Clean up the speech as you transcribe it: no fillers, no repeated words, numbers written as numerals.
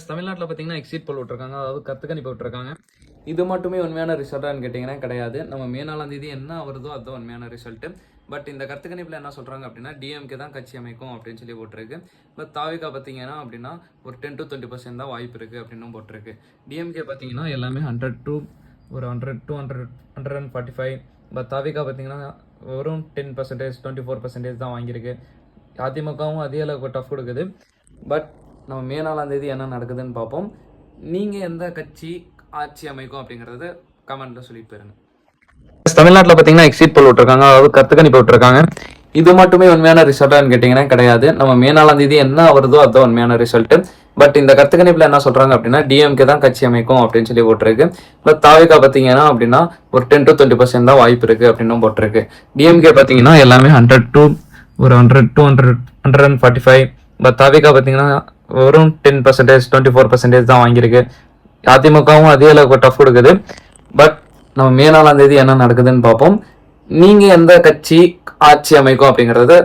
தமிழ்நாட்டில் பார்த்தீங்கன்னா எக்ஸிட் போல் விட்டுருக்காங்க, அதாவது கருத்துக்கணிப்பு விட்டுருக்காங்க. இது மட்டுமே உண்மையான ரிசல்ட்டான்னு கேட்டிங்கன்னா கிடையாது. நம்ம மே 4ஆம் தேதி என்ன வருதோ அதுதான் உண்மையான ரிசல்ட்டு. பட் இந்த கருத்துக்கணிப்பில் என்ன சொல்கிறாங்க அப்படின்னா டிஎம்கே தான் கட்சி அமைக்கும் அப்படின்னு சொல்லி போட்டிருக்கு. பட் தாவிகா பார்த்தீங்கன்னா அப்படின்னா ஒரு 10 to 20% தான் வாய்ப்பு இருக்குது அப்படின்னு போட்டிருக்கு. டிஎம்கே பார்த்தீங்கன்னா எல்லாமே 100 to 145. பட் தாவிகா பார்த்தீங்கன்னா வெறும் 10%, 24% தான் வாங்கியிருக்கு. அதிமுகவும் அதே அளவுக்கு டஃப் கொடுக்குது. பட் நம்ம மே 4ஆம் தேதி என்ன நடக்குதுன்னு பார்ப்போம். நீங்கள் எந்த கட்சி ஆட்சி அமைக்கும் அப்படிங்கிறது கமெண்ட்டில் சொல்லிட்டு போயிருங்க. தமிழ்நாட்டில் பார்த்தீங்கன்னா எக்ஸிட் போல் விட்டுருக்காங்க, அதாவது கருத்துக்கணிப்பு விட்டுருக்காங்க. இது மட்டுமே உண்மையான ரிசல்ட்டான்னு கேட்டிங்கன்னா கிடையாது. நம்ம மே 4ஆம் தேதி என்ன வருதோ அதுதான் உண்மையான ரிசல்ட்டு. பட் இந்த கருத்துக்கணிப்பில் என்ன சொல்கிறாங்க அப்படின்னா டிஎம்கே தான் கட்சி அமைக்கும் அப்படின்னு சொல்லி போட்டிருக்கு. பட் தாவிகா பார்த்தீங்கன்னா அப்படின்னா ஒரு 10 to 20% தான் வாய்ப்பு இருக்குது அப்படின்னு போட்டிருக்கு. டிஎம்கே பார்த்தீங்கன்னா எல்லாமே 100 to 145. பட் தாவிகா பார்த்தீங்கன்னா வெறும் 10%, 24% தான் வாங்கியிருக்கு. அதிமுகவும் அதே அளவுக்கு டஃப் கொடுக்குது. பட் நம்ம மே 4ஆம் தேதி என்ன நடக்குதுன்னு பார்ப்போம். நீங்கள் எந்த கட்சி ஆட்சி அமைக்கும் அப்படிங்கிறது